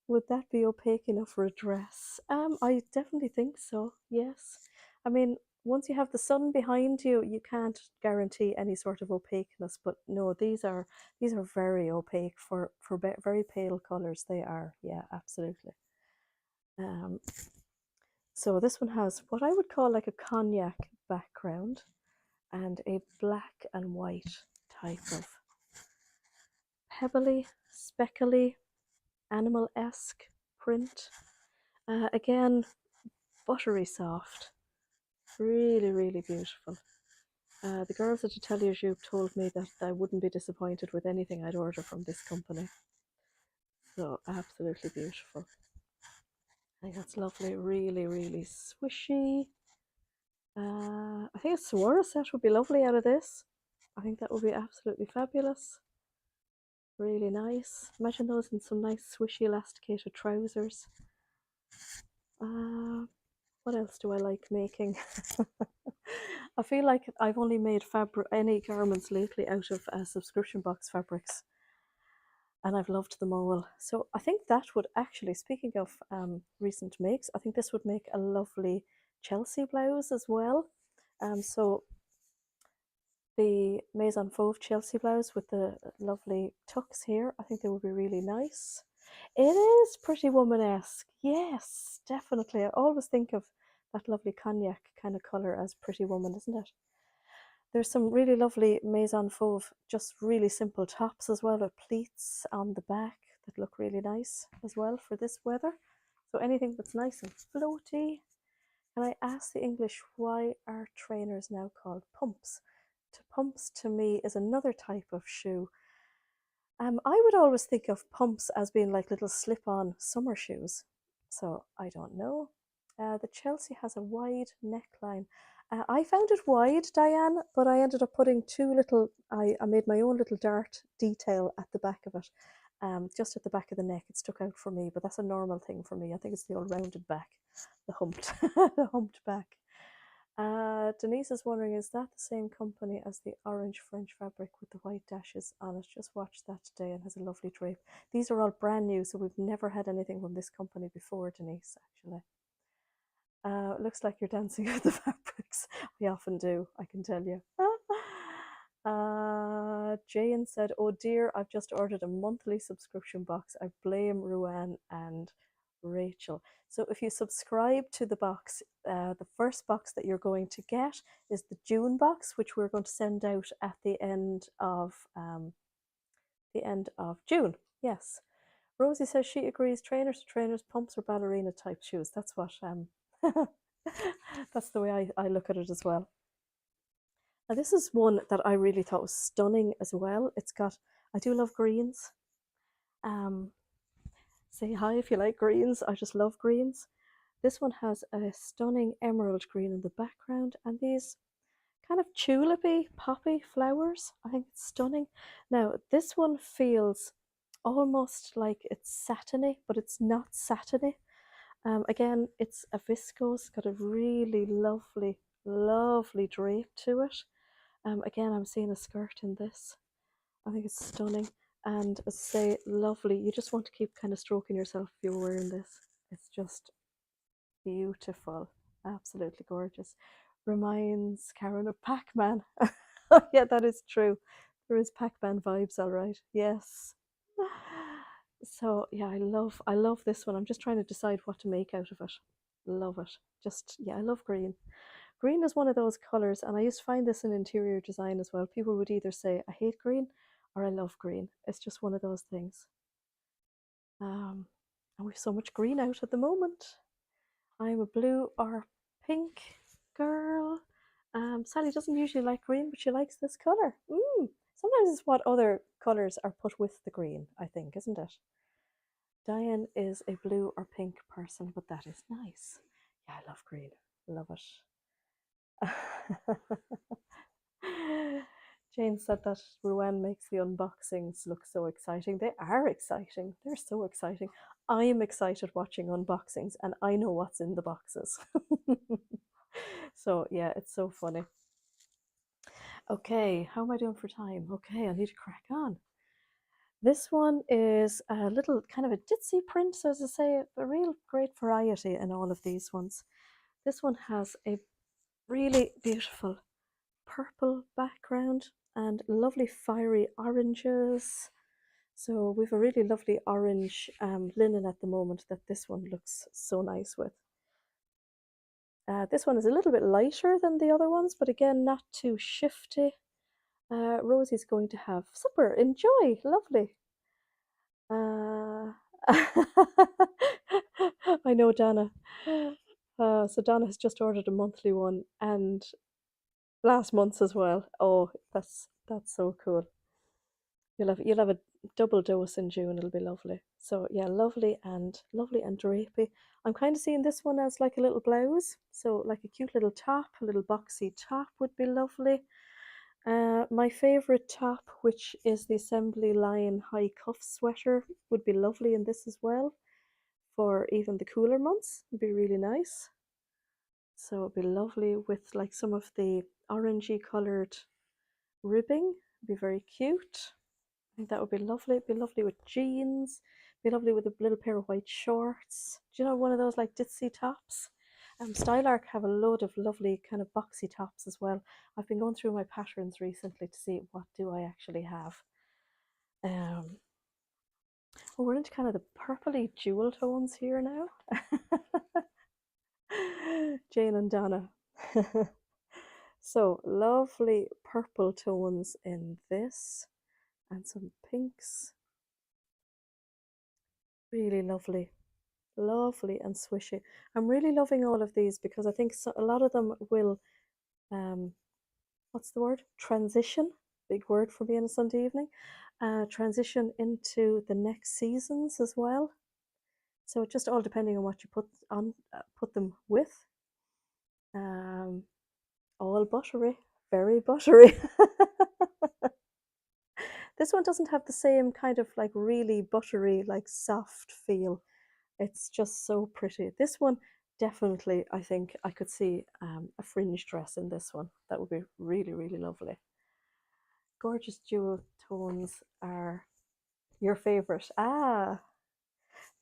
Would that be opaque enough for a dress? I definitely think so. Yes. I mean, once you have the sun behind you, you can't guarantee any sort of opaqueness. But no, these are very opaque for very pale colors. They are, yeah, absolutely. So this one has what I would call like a cognac background and a black and white type of pebbly, speckly, animal-esque print. Again, buttery soft, really, really beautiful. The girls at Atelier Joop told me that I wouldn't be disappointed with anything I'd order from this company. So absolutely beautiful. I think that's lovely, really, really swishy. I think a Sawara set would be lovely out of this. I think that would be absolutely fabulous. Really nice. Imagine those in some nice swishy elasticated trousers. What else do I like making? I feel like I've only made any garments lately out of subscription box fabrics, and I've loved them all. So I think that would actually, speaking of recent makes, I think this would make a lovely Chelsea blouse as well. So the Maison Fauve Chelsea blouse with the lovely tucks here, I think they would be really nice. It is Pretty Woman-esque. Yes, definitely. I always think of that lovely cognac kind of colour as Pretty Woman, isn't it? There's some really lovely Maison Fauve, just really simple tops as well, with pleats on the back that look really nice as well for this weather. So anything that's nice and floaty. And I asked the English, why are trainers now called pumps? Pumps to me is another type of shoe. I would always think of pumps as being like little slip-on summer shoes. So I don't know. The Chelsea has a wide neckline. I found it wide, Diane, but I ended up putting I made my own little dart detail at the back of it, just at the back of the neck. It stuck out for me, but that's a normal thing for me. I think it's the old rounded back, the humped, the humped back. Denise is wondering, is that the same company as the orange French fabric with the white dashes on it? Just watched that today and has a lovely drape. These are all brand new, so we've never had anything from this company before, Denise, actually. Looks like you're dancing with the fabrics. We often do, I can tell you. Jane said, "Oh dear, I've just ordered a monthly subscription box. I blame Ruan and Rachel." So if you subscribe to the box, the first box that you're going to get is the June box, which we're going to send out at the end of June. Yes. Rosie says she agrees. Trainers to trainers, pumps or ballerina type shoes. That's what that's the way I look at it as well. Now this is one that I really thought was stunning as well. I do love greens. Um, say hi if you like greens. I just love greens. This one has a stunning emerald green in the background and these kind of tulipy, poppy flowers. I think it's stunning. Now this one feels almost like it's satiny, but it's not satiny. Again, it's a viscose, got a really lovely, lovely drape to it. Again, I'm seeing a skirt in this. I think it's stunning. And as I say, lovely. You just want to keep kind of stroking yourself if you're wearing this. It's just beautiful. Absolutely gorgeous. Reminds Karen of Pac-Man. Oh, yeah, that is true. There is Pac-Man vibes, all right. Yes. So yeah, I love this one. I'm just trying to decide what to make out of it. Love it. Just yeah, I love green. Green is one of those colors, and I used to find this in interior design as well. People would either say I hate green or I love green. It's just one of those things. And we've so much green out at the moment. I'm a blue or pink girl. Sally doesn't usually like green, but she likes this color. Sometimes it's what other colors are put with the green, I think, isn't it? Diane is a blue or pink person, but that is nice. Yeah, I love green. Love it. Jane said that Ruan makes the unboxings look so exciting. They are exciting. They're so exciting. I'm excited watching unboxings and I know what's in the boxes. So yeah, it's so funny. Okay, how am I doing for time? Okay, I need to crack on. This one is a little kind of a ditzy print, so as I say, a real great variety in all of these ones. This one has a really beautiful purple background and lovely fiery oranges. So we've a really lovely orange linen at the moment that this one looks so nice with. This one is a little bit lighter than the other ones, but again, not too shifty. Rosie's going to have supper. Enjoy. Lovely. I know Donna. So Donna has just ordered a monthly one and last month's as well. Oh, that's so cool. You'll have a double dose in June. It'll be lovely. So yeah, lovely and drapey. I'm kind of seeing this one as like a little blouse. So like a cute little top, a little boxy top would be lovely. My favorite top, which is the assembly line high cuff sweater, would be lovely in this as well. For even the cooler months, would be really nice. So it'd be lovely with like some of the orangey coloured ribbing. It'd be very cute. I think that would be lovely. It'd be lovely with jeans. It'd be lovely with a little pair of white shorts. Do you know one of those like ditzy tops? Stylark have a load of lovely kind of boxy tops as well. I've been going through my patterns recently to see what do I actually have. Oh, we're into kind of the purpley jewel tones here now. Jane and Donna. So lovely purple tones in this and some pinks. Really lovely. Lovely and swishy. I'm really loving all of these because I think a lot of them will, what's the word? Transition. Big word for me on a Sunday evening. Transition into the next seasons as well. So just all depending on what you put them with. All buttery, very buttery. This one doesn't have the same kind of like really buttery, like soft feel. It's just so pretty. This one, definitely, I think I could see a fringe dress in this one. That would be really, really lovely. Gorgeous jewel tones are your favorite.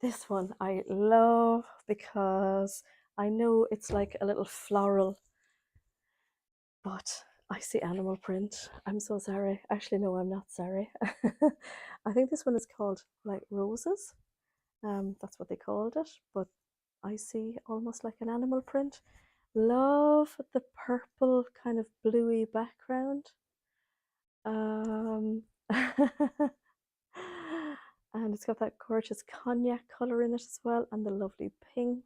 This one I love because I know it's like a little floral, but I see animal print. I'm so sorry. Actually, no, I'm not sorry. I think this one is called like roses. That's what they called it, but I see almost like an animal print. Love the purple kind of bluey background. Um, and it's got that gorgeous cognac color in it as well, and the lovely pink.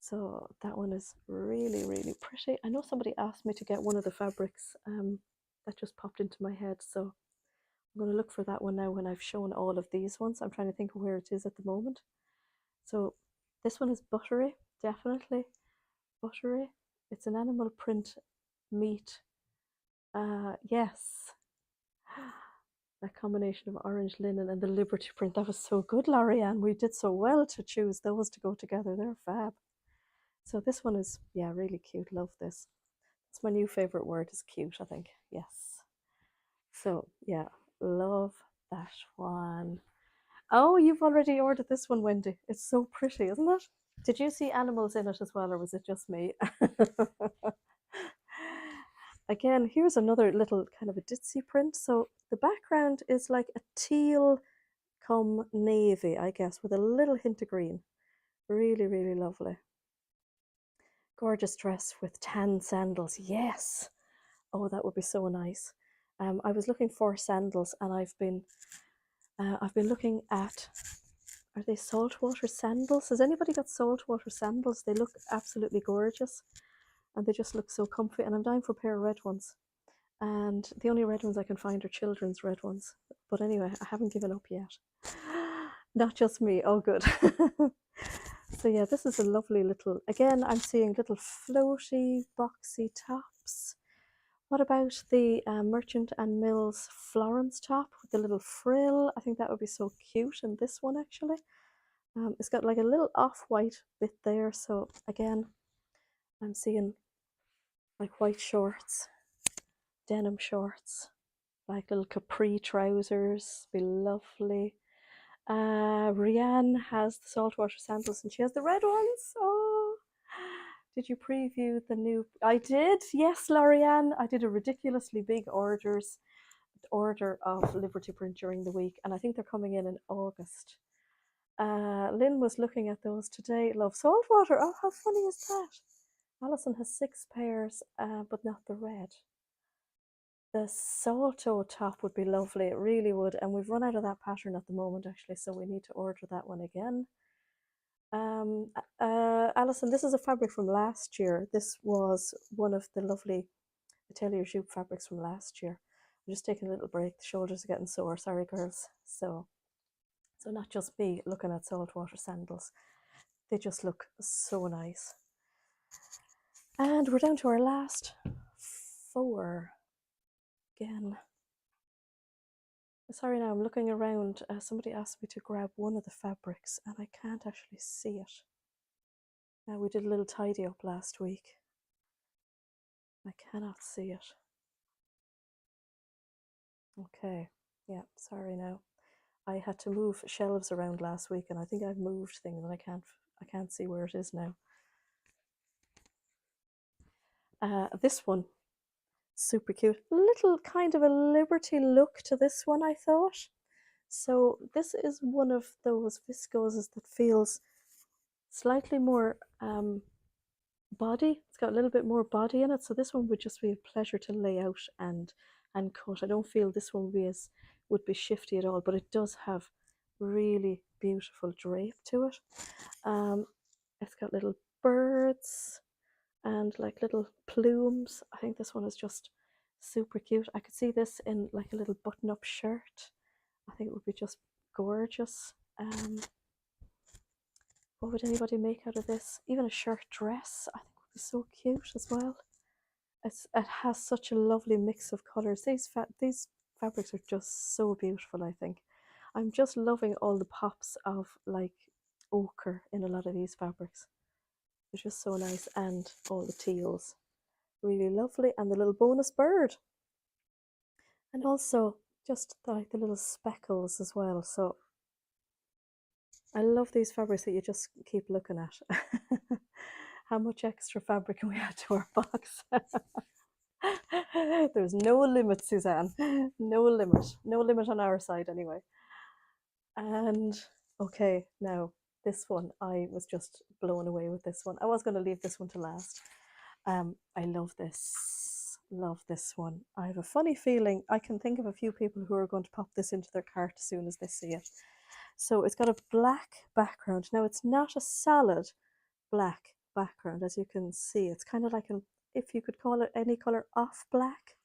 So that one is really, really pretty. I know somebody asked me to get one of the fabrics that just popped into my head. So I'm going to look for that one now when I've shown all of these ones. I'm trying to think of where it is at the moment. So this one is buttery, definitely buttery. It's an animal print meat. Yes. That combination of orange linen and the Liberty print. That was so good, Larianne. We did so well to choose those to go together. They're fab. So this one is, yeah, really cute. Love this. It's my new favorite word is cute, I think. Yes. So, yeah, love that one. Oh, you've already ordered this one, Wendy. It's so pretty, isn't it? Did you see animals in it as well, or was it just me? Again, here's another little kind of a ditzy print. So the background is like a teal come navy, I guess, with a little hint of green. Really, really lovely. Gorgeous dress with tan sandals. Yes. Oh, that would be so nice. I was looking for sandals, and I've been looking at, are they saltwater sandals? Has anybody got saltwater sandals? They look absolutely gorgeous, and they just look so comfy. And I'm dying for a pair of red ones. And the only red ones I can find are children's red ones. But anyway, I haven't given up yet. Not just me. Oh, good. So yeah, this is a lovely little, again, I'm seeing little floaty, boxy tops. What about the Merchant and Mills Florence top with the little frill? I think that would be so cute in this one, actually. It's got like a little off-white bit there. So again, I'm seeing like white shorts, denim shorts, like little capri trousers, be lovely. Rianne has the saltwater sandals and she has the red ones. Oh, did you preview the new? I did, yes, Larianne. I did a ridiculously big order of Liberty print during the week, and I think they're coming in August. Lynn was looking at those today. Love saltwater. Oh, how funny is that? Alison has 6 pairs, but not the red. The Salto top would be lovely, it really would, and we've run out of that pattern at the moment actually, so we need to order that one again. Alison, this is a fabric from last year. This was one of the lovely Atelier Joop fabrics from last year. I'm just taking a little break, the shoulders are getting sore, sorry girls. So not just me looking at saltwater sandals, they just look so nice. And we're down to our last 4 again. Sorry now, I'm looking around. Somebody asked me to grab one of the fabrics and I can't actually see it. We did a little tidy up last week. I cannot see it. Okay, yeah, sorry now. I had to move shelves around last week and I think I've moved things and I can't see where it is now. This one, super cute. Little kind of a Liberty look to this one, I thought. So this is one of those viscoses that feels slightly more body. It's got a little bit more body in it, so this one would just be a pleasure to lay out and cut. I don't feel this one would be shifty at all, but it does have really beautiful drape to it. It's got little birds and like little plumes. I think this one is just super cute. I could see this in like a little button-up shirt. I think it would be just gorgeous. What would anybody make out of this? Even a shirt dress, I think would be so cute as well. It has such a lovely mix of colours. These fabrics are just so beautiful, I think. I'm just loving all the pops of like ochre in a lot of these fabrics. They're just so nice, and all the teals. Really lovely, and the little bonus bird. And also just like the little speckles as well. So I love these fabrics that you just keep looking at. how much extra fabric can we add to our box? There's no limit, Suzanne. No limit. No limit on our side anyway. And okay, now this one, I was just blown away with this one. I was going to leave this one to last. I love this. Love this one. I have a funny feeling I can think of a few people who are going to pop this into their cart as soon as they see it. So it's got a black background. Now it's not a solid black background, as you can see. It's kind of like an, if you could call it any color off black.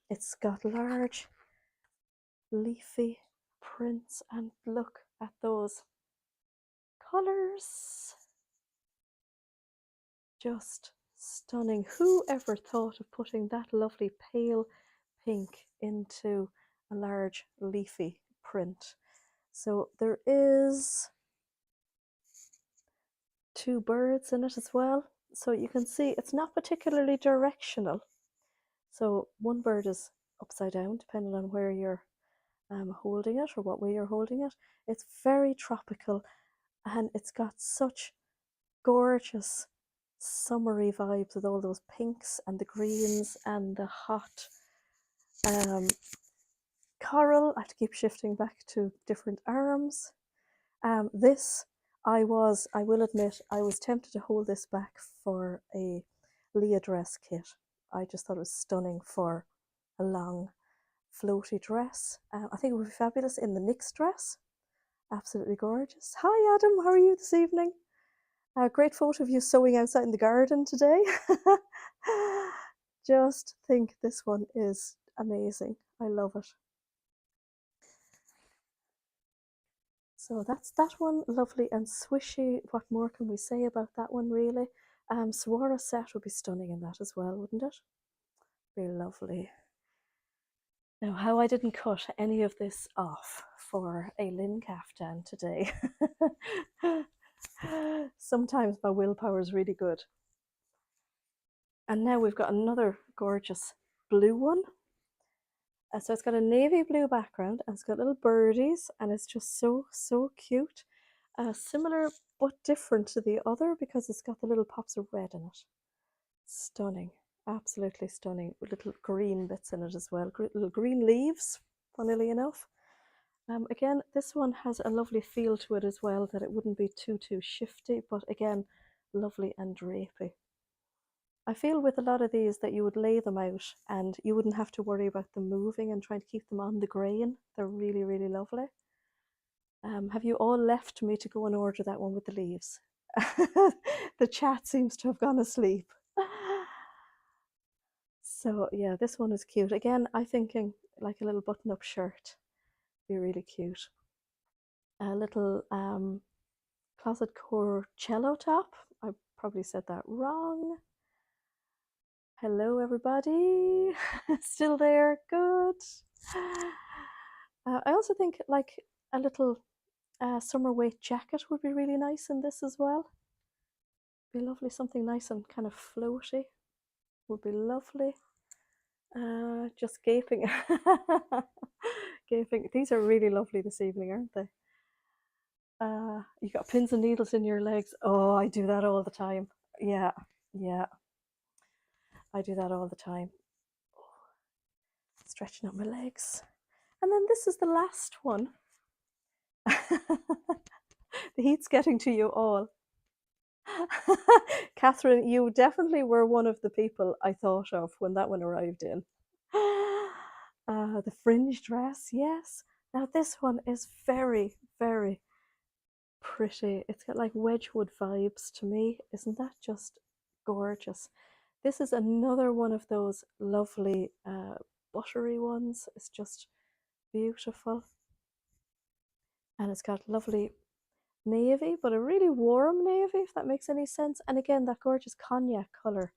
It's got large leafy prints, and look at those colors. Just stunning. Who ever thought of putting that lovely pale pink into a large leafy print? So there is 2 birds in it as well. So you can see it's not particularly directional. So one bird is upside down, depending on where you're holding it or what way you're holding it. It's very tropical, and it's got such gorgeous summery vibes with all those pinks and the greens and the hot coral. I have to keep shifting back to different arms. This, I will admit, I was tempted to hold this back for a Leah dress kit. I just thought it was stunning for a long floaty dress. I think it would be fabulous in the Knix dress. Absolutely gorgeous. Hi Adam, how are you this evening? Great photo of you sewing outside in the garden today. Just think this one is amazing. I love it. So that's that one, lovely and swishy. What more can we say about that one, really? Sawara set would be stunning in that as well, wouldn't it? Be lovely. Now, how I didn't cut any of this off for a Lynn caftan today. Sometimes my willpower is really good. And now we've got another gorgeous blue one. So it's got a navy blue background, and it's got little birdies, and it's just so, so cute. Similar but different to the other because it's got the little pops of red in it. Stunning, absolutely stunning. With little green bits in it as well, little green leaves, funnily enough. Again, this one has a lovely feel to it as well, that it wouldn't be too shifty, but again, lovely and drapey. I feel with a lot of these that you would lay them out and you wouldn't have to worry about them moving and trying to keep them on the grain. They're really, really lovely. Have you all left me to go and order that one with the leaves? The chat seems to have gone asleep. So yeah, this one is cute. Again, I'm thinking like a little button-up shirt. Be really cute. A little closet core cello top. I probably said that wrong. Hello, everybody. Still there? Good. I also think like a little summer weight jacket would be really nice in this as well. Be lovely, something nice and kind of floaty would be lovely. Just gaping. Gaping. These are really lovely this evening, aren't they? You got pins and needles in your legs. Oh, I do that all the time. Yeah, yeah. I do that all the time. Stretching out my legs. And then this is the last one. The heat's getting to you all. Catherine, you definitely were one of the people I thought of when that one arrived in. The fringe dress, yes. Now this one is very, very pretty. It's got like Wedgwood vibes to me. Isn't that just gorgeous? This is another one of those lovely buttery ones. It's just beautiful. And it's got lovely navy, but a really warm navy, if that makes any sense. And again, that gorgeous cognac colour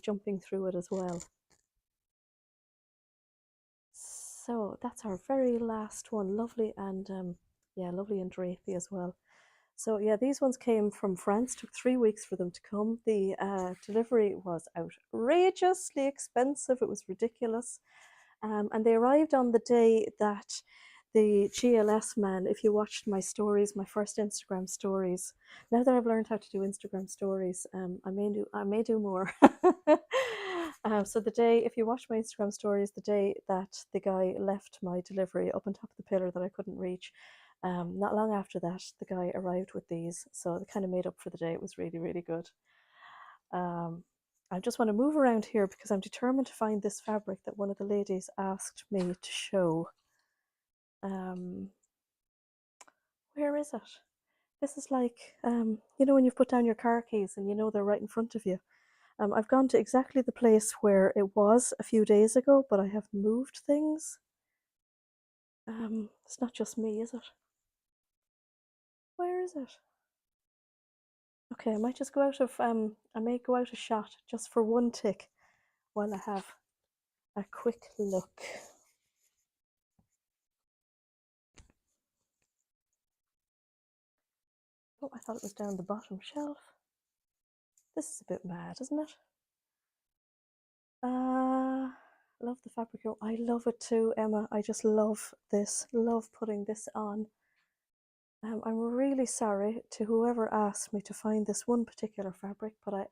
jumping through it as well. So that's our very last one. Lovely and yeah, lovely and drapey as well. So yeah, these ones came from France. Took 3 weeks for them to come. The delivery was outrageously expensive. It was ridiculous. And they arrived on the day that the GLS man, if you watched my stories, my first Instagram stories, now that I've learned how to do Instagram stories, I may do more. So the day, if you watch my Instagram stories, the day that the guy left my delivery up on top of the pillar that I couldn't reach, not long after that, the guy arrived with these. So they kind of made up for the day. It was really, really good. I just want to move around here because I'm determined to find this fabric that one of the ladies asked me to show. Where is it? This is like, you know, when you've put down your car keys and you know they're right in front of you. I've gone to exactly the place where it was a few days ago, but I have moved things. It's not just me, is it? Where is it? Okay, I might just go out of, I may go out a shot just for one tick while I have a quick look. Oh, I thought it was down the bottom shelf. This is a bit mad, isn't it? Love the fabric. Oh, I love it too, Emma. I just love this. Love putting this on. I'm really sorry to whoever asked me to find this one particular fabric, but I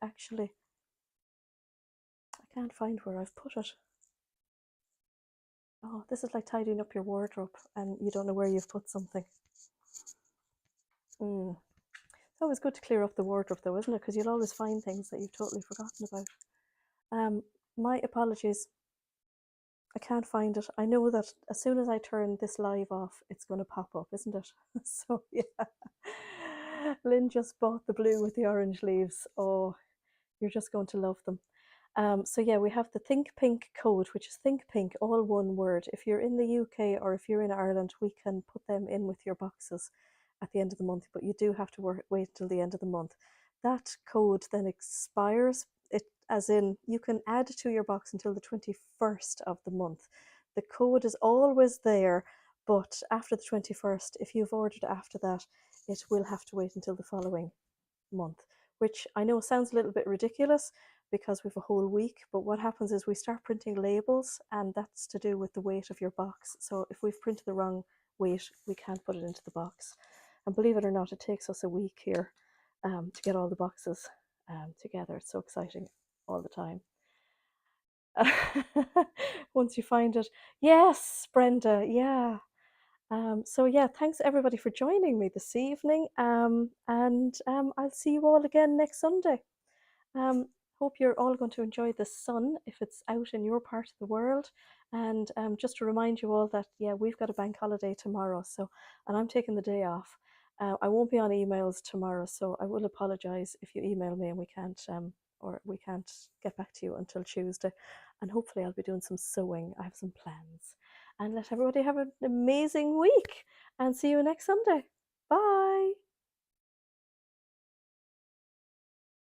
can't find where I've put it. Oh, this is like tidying up your wardrobe and you don't know where you've put something. It's always good to clear up the wardrobe though, isn't it? Because you'll always find things that you've totally forgotten about. My apologies. I can't find it. I know that as soon as I turn this live off, it's going to pop up, isn't it? So, yeah. Lynn just bought the blue with the orange leaves. Oh, you're just going to love them. So yeah, we have the Think Pink code, which is Think Pink, all one word. If you're in the UK or if you're in Ireland, we can put them in with your boxes at the end of the month, but you do have to wait till the end of the month. That code then expires, it as in you can add to your box until the 21st of the month. The code is always there, but after the 21st, if you've ordered after that, it will have to wait until the following month, which I know sounds a little bit ridiculous because we have a whole week, but what happens is we start printing labels and that's to do with the weight of your box. So if we've printed the wrong weight, we can't put it into the box. And believe it or not, it takes us a week here to get all the boxes together. It's so exciting all the time. Once you find it. Yes, Brenda, yeah. So yeah, thanks everybody for joining me this evening, and I'll see you all again next Sunday. Hope you're all going to enjoy the sun if it's out in your part of the world. And just to remind you all that, yeah, we've got a bank holiday tomorrow, and I'm taking the day off. I won't be on emails tomorrow, so I will apologise if you email me and we can't get back to you until Tuesday. And hopefully I'll be doing some sewing. I have some plans. And let everybody have an amazing week and see you next Sunday. Bye.